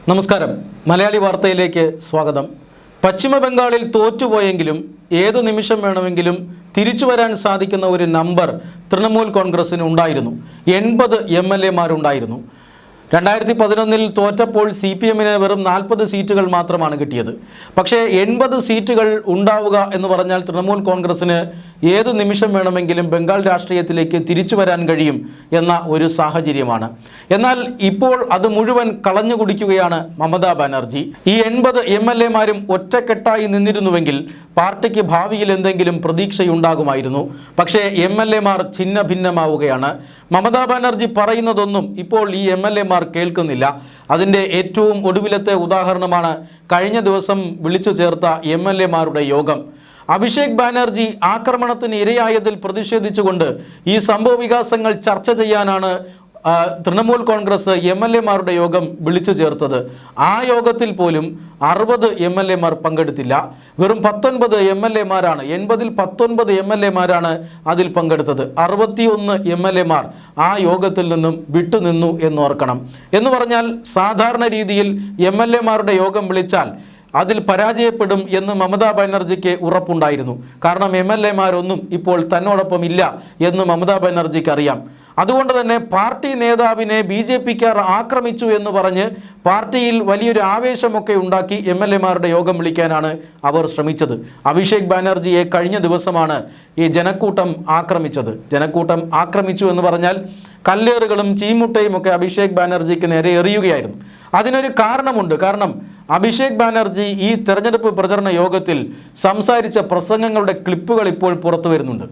നമസ്കാരം. മലയാളി വാർത്തയിലേക്ക് സ്വാഗതം. പശ്ചിമ ബംഗാളിൽ തോറ്റുപോയെങ്കിലും ഏതു നിമിഷം വേണമെങ്കിലും തിരിച്ചു വരാൻ സാധിക്കുന്ന ഒരു നമ്പർ തൃണമൂൽ കോൺഗ്രസിന് ഉണ്ടായിരുന്നു. 80 MLA-മാരുണ്ടായിരുന്നു. 2011 തോറ്റപ്പോൾ CPM-ന് വെറും 40 സീറ്റുകൾ മാത്രമാണ് കിട്ടിയത്. പക്ഷേ 80 സീറ്റുകൾ ഉണ്ടാവുക എന്ന് പറഞ്ഞാൽ തൃണമൂൽ കോൺഗ്രസിന് ഏതു നിമിഷം വേണമെങ്കിലും ബംഗാൾ രാഷ്ട്രീയത്തിലേക്ക് തിരിച്ചു വരാൻ കഴിയും എന്ന ഒരു സാഹചര്യമാണ്. എന്നാൽ ഇപ്പോൾ അത് മുഴുവൻ കളഞ്ഞു കുടിക്കുകയാണ് മമതാ ബാനർജി. ഈ 80 MLA-മാരും ഒറ്റക്കെട്ടായി നിന്നിരുന്നുവെങ്കിൽ പാർട്ടിക്ക് ഭാവിയിൽ എന്തെങ്കിലും പ്രതീക്ഷയുണ്ടാകുമായിരുന്നു. പക്ഷേ MLA-മാർ ഛിന്ന ഭിന്നമാവുകയാണ്. മമതാ ബാനർജി പറയുന്നതൊന്നും ഇപ്പോൾ ഈ MLA-മാർ കേൾക്കുന്നില്ല. അതിൻ്റെ ഏറ്റവും ഒടുവിലത്തെ ഉദാഹരണമാണ് കഴിഞ്ഞ ദിവസം വിളിച്ചു ചേർത്ത MLA-മാരുടെ യോഗം. അഭിഷേക് ബാനർജി ആക്രമണത്തിന് ഇരയായതിൽ പ്രതിഷേധിച്ചുകൊണ്ട് ഈ സംഭവ വികാസങ്ങൾ ചർച്ച ചെയ്യാനാണ് തൃണമൂൽ കോൺഗ്രസ് MLA-മാരുടെ യോഗം വിളിച്ചു ചേർത്തത്. ആ യോഗത്തിൽ പോലും 60 MLA-മാർ പങ്കെടുത്തില്ല. വെറും 19 MLA-മാരാണ്, 80-ൽ 19 MLA-മാരാണ് അതിൽ പങ്കെടുത്തത്. 61 MLA-മാർ ആ യോഗത്തിൽ നിന്നും വിട്ടുനിന്നു എന്നോർക്കണം. എന്ന് പറഞ്ഞാൽ സാധാരണ രീതിയിൽ MLA-മാരുടെ യോഗം വിളിച്ചാൽ അതിൽ പരാജയപ്പെടും എന്ന് മമതാ ബാനർജിക്ക് ഉറപ്പുണ്ടായിരുന്നു. കാരണം MLA-മാരൊന്നും ഇപ്പോൾ തന്നോടൊപ്പം ഇല്ല എന്ന് മമതാ ബാനർജിക്ക് അറിയാം. അതുകൊണ്ട് തന്നെ പാർട്ടി നേതാവിനെ BJP-ക്കാർ ആക്രമിച്ചു എന്ന് പറഞ്ഞ് പാർട്ടിയിൽ വലിയൊരു ആവേശമൊക്കെ ഉണ്ടാക്കി MLA-മാരുടെ യോഗം വിളിക്കാനാണ് അവർ ശ്രമിച്ചത്. അഭിഷേക് ബാനർജിയെ കഴിഞ്ഞ ദിവസമാണ് ഈ ജനക്കൂട്ടം ആക്രമിച്ചത്. ജനക്കൂട്ടം ആക്രമിച്ചു എന്ന് പറഞ്ഞാൽ കല്ലേറുകളും ചീമുട്ടയും ഒക്കെ അഭിഷേക് ബാനർജിക്ക് നേരെ എറിയുകയായിരുന്നു. അതിനൊരു കാരണമുണ്ട്. കാരണം അഭിഷേക് ബാനർജി ഈ തെരഞ്ഞെടുപ്പ് പ്രചരണ യോഗത്തിൽ സംസാരിച്ച പ്രസംഗങ്ങളുടെ ക്ലിപ്പുകൾ ഇപ്പോൾ പുറത്തു വരുന്നുണ്ട്.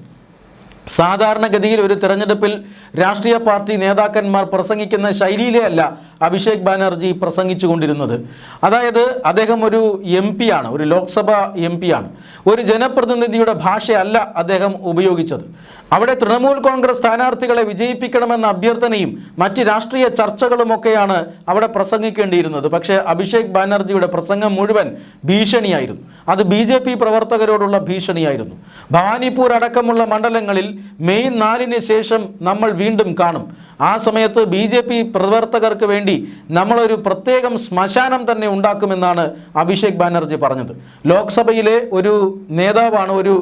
സാധാരണഗതിയിൽ ഒരു തെരഞ്ഞെടുപ്പിൽ രാഷ്ട്രീയ പാർട്ടി നേതാക്കന്മാർ പ്രസംഗിക്കുന്ന ശൈലിയിലേ അല്ല അഭിഷേക് ബാനർജി പ്രസംഗിച്ചു കൊണ്ടിരുന്നത്. അതായത് അദ്ദേഹം ഒരു MP ആണ്, ഒരു ലോക്സഭാ MP ആണ്. ഒരു ജനപ്രതിനിധിയുടെ ഭാഷയല്ല അദ്ദേഹം ഉപയോഗിച്ചത്. അവിടെ തൃണമൂൽ കോൺഗ്രസ് സ്ഥാനാർത്ഥികളെ വിജയിപ്പിക്കണമെന്ന അഭ്യർത്ഥനയും മറ്റ് രാഷ്ട്രീയ ചർച്ചകളുമൊക്കെയാണ് അവിടെ പ്രസംഗിക്കേണ്ടിയിരുന്നത്. പക്ഷേ അഭിഷേക് ബാനർജിയുടെ പ്രസംഗം മുഴുവൻ ഭീഷണിയായിരുന്നു. അത് BJP പ്രവർത്തകരോടുള്ള ഭീഷണിയായിരുന്നു. ഭവാനിപ്പൂർ അടക്കമുള്ള മണ്ഡലങ്ങളിൽ മെയ് 4-ന് ശേഷം നമ്മൾ വീണ്ടും കാണും. ആ സമയത്ത് BJP പ്രവർത്തകർക്ക് വേണ്ടി നമ്മളൊരു പ്രത്യേകം ശ്മശാനം തന്നെ ഉണ്ടാക്കുമെന്നാണ് അഭിഷേക് ബാനർജി പറഞ്ഞത്. ലോക്സഭയിലെ ഒരു നേതാവാണ്, ഒരു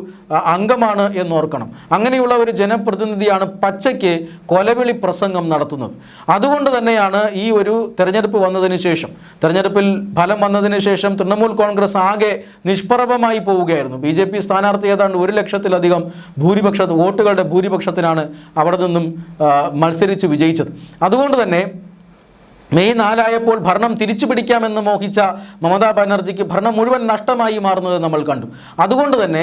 അംഗമാണ് എന്നോർക്കണം. അങ്ങനെയുള്ള ഒരു ജനപ്രതിനിധിയാണ് പച്ചയ്ക്ക് കൊലവിളി പ്രസംഗം നടത്തുന്നത്. അതുകൊണ്ട് തന്നെയാണ് ഈ ഒരു തെരഞ്ഞെടുപ്പ് വന്നതിന് ശേഷം, തെരഞ്ഞെടുപ്പിൽ ഫലം വന്നതിന് ശേഷം തൃണമൂൽ കോൺഗ്രസ് ആകെ നിഷ്പ്രഭമായി പോവുകയായിരുന്നു. BJP സ്ഥാനാർത്ഥി ഏതാണ്ട് 1 ലക്ഷത്തിലധികം വോട്ടുകളുടെ ഭൂരിപക്ഷത്തിനാണ് അവിടെ നിന്നും മത്സരിച്ച് വിജയിച്ചത്. അതുകൊണ്ട് തന്നെ മെയ് 4 ഭരണം തിരിച്ചു പിടിക്കാമെന്ന് മോഹിച്ച മമതാ ബാനർജിക്ക് ഭരണം മുഴുവൻ നഷ്ടമായി മാറുന്നത് നമ്മൾ കണ്ടു. അതുകൊണ്ട് തന്നെ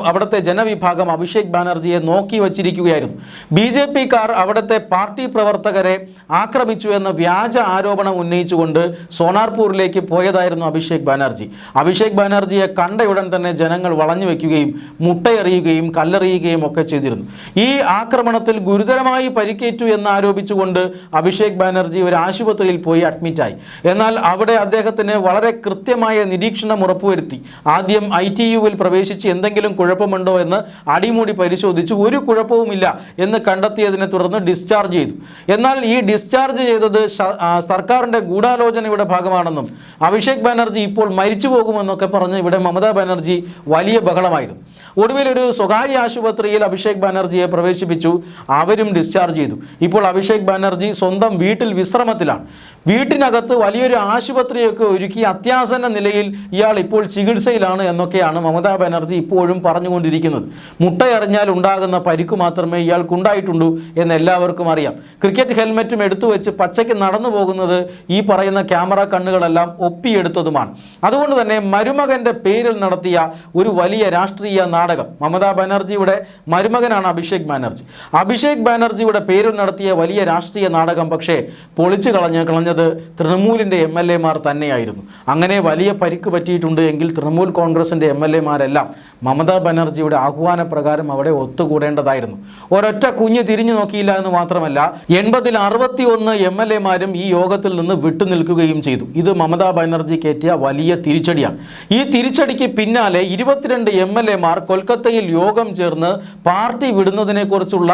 അവിടുത്തെ ജനവിഭാഗം അഭിഷേക് ബാനർജിയെ നോക്കി വച്ചിരിക്കുകയായിരുന്നു. BJP-ക്കാർ അവിടുത്തെ പാർട്ടി പ്രവർത്തകരെ ആക്രമിച്ചു എന്ന വ്യാജ ആരോപണം ഉന്നയിച്ചുകൊണ്ട് സോനാർപൂരിലേക്ക് പോയതായിരുന്നു അഭിഷേക് ബാനർജി. അഭിഷേക് ബാനർജിയെ കണ്ടയുടൻ തന്നെ ജനങ്ങൾ വളഞ്ഞു വയ്ക്കുകയും മുട്ടയെറിയുകയും കല്ലെറിയുകയും ഒക്കെ ചെയ്തിരുന്നു. ഈ ആക്രമണത്തിൽ ഗുരുതരമായി പരിക്കേറ്റു എന്നാരോപിച്ചുകൊണ്ട് അഭിഷേക് ബാനർജി ഒരു ആശുപത്രിയിൽ പോയി അഡ്മിറ്റായി. എന്നാൽ അവിടെ അദ്ദേഹത്തിന് വളരെ കൃത്യമായ നിരീക്ഷണം ഉറപ്പുവരുത്തി. ആദ്യം ITU-വിൽ പ്രവേശിച്ച് എന്തെങ്കിലും കുഴപ്പമുണ്ടോ എന്ന് അടിമുടി പരിശോധിച്ചു. ഒരു കുഴപ്പവുമില്ല എന്ന് കണ്ടെത്തിയതിനെ തുടർന്ന് ഡിസ്ചാർജ് ചെയ്തു. എന്നാൽ ഈ ഡിസ്ചാർജ് ചെയ്തത് സർക്കാരിൻ്റെ ഗൂഢാലോചനയുടെ ഭാഗമാണെന്നും അഭിഷേക് ബാനർജി ഇപ്പോൾ മരിച്ചു പോകുമെന്നൊക്കെ പറഞ്ഞ് ഇവിടെ മമതാ ബാനർജി വലിയ ബഹളമായിരുന്നു. ഒടുവിൽ ഒരു സ്വകാര്യ ആശുപത്രിയിൽ അഭിഷേക് ബാനർജിയെ പ്രവേശിപ്പിച്ചു. അവരും ഡിസ്ചാർജ് ചെയ്തു. ഇപ്പോൾ അഭിഷേക് ബാനർജി സ്വന്തം വീട്ടിൽ വിശ്രമത്തിലാണ്. വീട്ടിനകത്ത് വലിയൊരു ആശുപത്രിയൊക്കെ ഒരുക്കി അത്യാസന്ന നിലയിൽ ഇയാൾ ഇപ്പോൾ ചികിത്സയിലാണ് എന്നൊക്കെയാണ് മമതാ ബാനർജി ഇപ്പോഴും പറഞ്ഞുകൊണ്ടിരിക്കുന്നത്. മുട്ടയെറിഞ്ഞാൽ ഉണ്ടാകുന്ന പരിക്ക് മാത്രമേ ഇയാൾക്കുണ്ടായിട്ടുള്ളൂ എന്ന് എല്ലാവർക്കും അറിയാം. ക്രിക്കറ്റ് ഹെൽമെറ്റും എടുത്തു വെച്ച് പച്ചയ്ക്ക് നടന്നു പോകുന്നത് ഈ പറയുന്ന ക്യാമറ കണ്ണുകളെല്ലാം ഒപ്പിയെടുത്തതുമാണ്. അതുകൊണ്ട് തന്നെ മരുമകൻ്റെ പേരിൽ നടത്തിയ ഒരു വലിയ രാഷ്ട്രീയ നാടകം, മമതാ ബാനർജിയുടെ മരുമകനാണ് അഭിഷേക് ബാനർജി. അഭിഷേക് ബാനർജിയുടെ പേരിൽ നടത്തിയ വലിയ രാഷ്ട്രീയ നാടകം പക്ഷേ പൊളിച്ചു കളഞ്ഞത് തൃണമൂലിൻ്റെ MLA-മാർ തന്നെയായിരുന്നു. അങ്ങനെ വലിയ പരിക്ക് പറ്റിയിട്ടുണ്ട് എങ്കിൽ തൃണമൂൽ കോൺഗ്രസിൻ്റെ MLA-മാരെല്ലാം മമതാ ബാനർജിയുടെ ആഹ്വാനപ്രകാരം അവിടെ ഒത്തുകൂടേണ്ടതായിരുന്നു. ഒരൊറ്റ കുഞ്ഞ് തിരിഞ്ഞു നോക്കിയില്ല എന്ന് മാത്രമല്ല 80-ൽ 61 MLA-മാരും ഈ യോഗത്തിൽ നിന്ന് വിട്ടുനിൽക്കുകയും ചെയ്തു. ഇത് മമതാ ബാനർജിക്ക് ഏറ്റിയ വലിയ തിരിച്ചടിയാണ്. ഈ തിരിച്ചടിക്ക് പിന്നാലെ 22 MLA-മാർ കൊൽക്കത്തയിൽ യോഗം ചേർന്ന് പാർട്ടി വിടുന്നതിനെക്കുറിച്ചുള്ള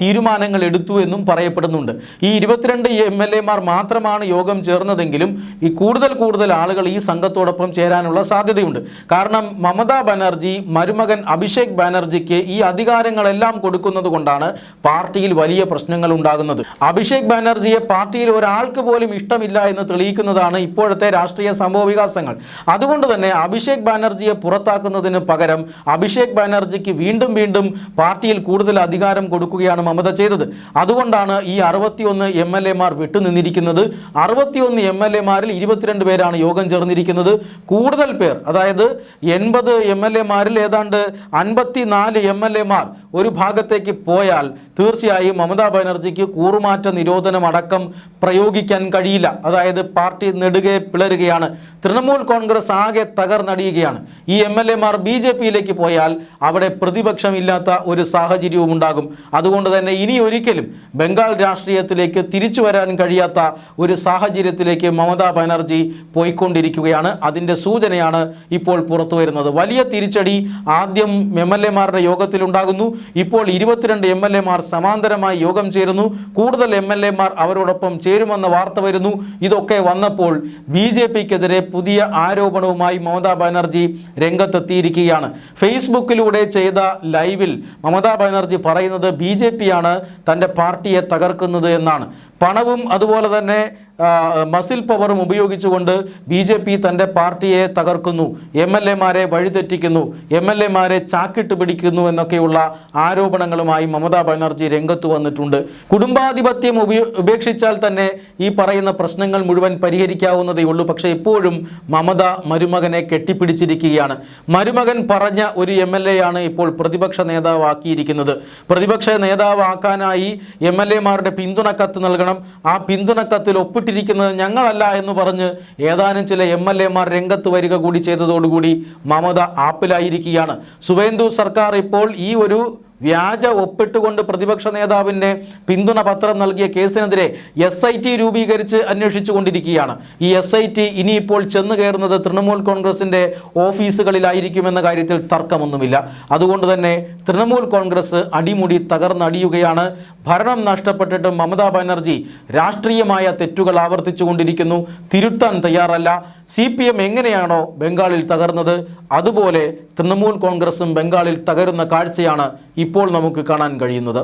തീരുമാനങ്ങൾ എടുത്തു എന്നും പറയപ്പെടുന്നുണ്ട്. ഈ 22 MLA-മാർ മാത്രമാണ് യോഗം ചേർന്നതെങ്കിലും ഈ കൂടുതൽ ആളുകൾ ഈ സംഘത്തോടൊപ്പം ചേരാനുള്ള സാധ്യതയുണ്ട്. കാരണം മമതാ ബാനർജി മരുമകൻ അഭിഷേക് ബാനർജിക്ക് ഈ അധികാരങ്ങളെല്ലാം കൊടുക്കുന്നത് കൊണ്ടാണ് പാർട്ടിയിൽ വലിയ പ്രശ്നങ്ങൾ ഉണ്ടാകുന്നത്. അഭിഷേക് ബാനർജിയെ പാർട്ടിയിൽ ഒരാൾക്ക് പോലും ഇഷ്ടമില്ല എന്ന് തെളിയിക്കുന്നതാണ് ഇപ്പോഴത്തെ രാഷ്ട്രീയ സംഭവ വികാസങ്ങൾ. അതുകൊണ്ട് തന്നെ അഭിഷേക് ബാനർജിയെ പുറത്താക്കുന്നതിന് പകരം അഭിഷേക് ബാനർജിക്ക് വീണ്ടും പാർട്ടിയിൽ കൂടുതൽ അധികാരം കൊടുക്കുകയാണ് മമത ചെയ്തത്. അതുകൊണ്ടാണ് ഈ 61 MLA-മാർ വിട്ടുനിന്നിരിക്കുന്നത്. 61 MLA-മാരിൽ 22 പേരാണ് യോഗം ചേർന്നിരിക്കുന്നത്. കൂടുതൽ പേർ, അതായത് 80 MLA-മാരിൽ ഏതാണ്ട് 54 MLA-മാർ ഒരു ഭാഗത്തേക്ക് പോയാൽ തീർച്ചയായും മമതാ ബാനർജിക്ക് കൂറുമാറ്റ നിരോധനം അടക്കം പ്രയോഗിക്കാൻ കഴിയില്ല. അതായത് പാർട്ടി നെടുകെ പിളരുകയാണ്. തൃണമൂൽ കോൺഗ്രസ് ആകെ തകർന്നടിയുകയാണ്. ഈ MLA-മാർ BJP-യിലേക്ക് പോയാൽ അവിടെ പ്രതിപക്ഷമില്ലാത്ത ഒരു സാഹചര്യവും ഉണ്ടാകും. അതുകൊണ്ട് തന്നെ ഇനി ഒരിക്കലും ബംഗാൾ രാഷ്ട്രീയത്തിലേക്ക് തിരിച്ചു വരാൻ കഴിയാത്ത ഒരു സാഹചര്യത്തിലേക്ക് മമതാ ബാനർജി പോയിക്കൊണ്ടിരിക്കുകയാണ്. അതിൻ്റെ സൂചനയാണ് ഇപ്പോൾ പുറത്തു വരുന്നത്. വലിയ തിരിച്ചടി ആദ്യം MLA-മാരുടെ യോഗത്തിലുണ്ടാകുന്നു. ഇപ്പോൾ 22 MLA-മാർ സമാന്തരമായി യോഗം ചേരുന്നു. കൂടുതൽ MLA-മാർ അവരോടൊപ്പം ചേരുമെന്ന വാർത്ത വരുന്നു. ഇതൊക്കെ വന്നപ്പോൾ BJP-ക്കെതിരെ പുതിയ ആരോപണവുമായി മമതാ ബാനർജി രംഗത്തെത്തിയിരിക്കുകയാണ്. ഫേസ്ബുക്കിലൂടെ ചെയ്ത ലൈവിൽ മമതാ ബാനർജി പറയുന്നത് BJP-യാണ് തൻ്റെ പാർട്ടിയെ തകർക്കുന്നത് എന്നാണ്. പണവും അതുപോലെ തന്നെ മസിൽ പവറും ഉപയോഗിച്ചുകൊണ്ട് BJP തൻ്റെ പാർട്ടിയെ തകർക്കുന്നു, MLA-മാരെ വഴിതെറ്റിക്കുന്നു, MLA-മാരെ ചാക്കിട്ട് പിടിക്കുന്നു എന്നൊക്കെയുള്ള ആരോപണങ്ങളുമായി മമതാ ബാനർജി രംഗത്ത് വന്നിട്ടുണ്ട്. കുടുംബാധിപത്യം ഉപേക്ഷിച്ചാൽ തന്നെ ഈ പറയുന്ന പ്രശ്നങ്ങൾ മുഴുവൻ പരിഹരിക്കാവുന്നതേ ഉള്ളൂ. പക്ഷേ ഇപ്പോഴും മമത മരുമകനെ കെട്ടിപ്പിടിച്ചിരിക്കുകയാണ്. മരുമകൻ പറഞ്ഞ ഒരു MLA-യാണ് ഇപ്പോൾ പ്രതിപക്ഷ നേതാവാക്കിയിരിക്കുന്നത്. പ്രതിപക്ഷ നേതാവാക്കാനായി MLA-മാരുടെ പിന്തുണക്കത്ത് നൽകണം. ആ പിന്തുണക്കത്തിൽ ഒപ്പിട്ടിരിക്കുന്നത് ഞങ്ങളല്ല എന്ന് പറഞ്ഞ് ഏതാനും ചില MLA-മാർ രംഗത്ത് വരിക കൂടി ചെയ്തതോടുകൂടി മമത ആപ്പിലായിരിക്കുകയാണ്. സുവേന്ദു സർക്കാർ ഇപ്പോൾ ഈ ഒരു വ്യാജ ഒപ്പിട്ടുകൊണ്ട് പ്രതിപക്ഷ നേതാവിൻ്റെ പിന്തുണ പത്രം നൽകിയ കേസിനെതിരെ SIT രൂപീകരിച്ച് അന്വേഷിച്ചു കൊണ്ടിരിക്കുകയാണ്. ഈ SIT ഇനിയിപ്പോൾ ചെന്ന് കയറുന്നത് തൃണമൂൽ കോൺഗ്രസിൻ്റെ ഓഫീസുകളിലായിരിക്കുമെന്ന കാര്യത്തിൽ തർക്കമൊന്നുമില്ല. അതുകൊണ്ട് തന്നെ തൃണമൂൽ കോൺഗ്രസ് അടിമുടി തകർന്നടിയുകയാണ്. ഭരണം നഷ്ടപ്പെട്ടിട്ട് മമതാ ബാനർജി രാഷ്ട്രീയമായ തെറ്റുകൾ ആവർത്തിച്ചു കൊണ്ടിരിക്കുന്നു. തിരുത്താൻ തയ്യാറല്ല. CPM എങ്ങനെയാണോ ബംഗാളിൽ തകർന്നത് അതുപോലെ തൃണമൂൽ കോൺഗ്രസും ബംഗാളിൽ തകരുന്ന കാഴ്ചയാണ് ഇപ്പോൾ നമുക്ക് കാണാൻ കഴിയുന്നത്.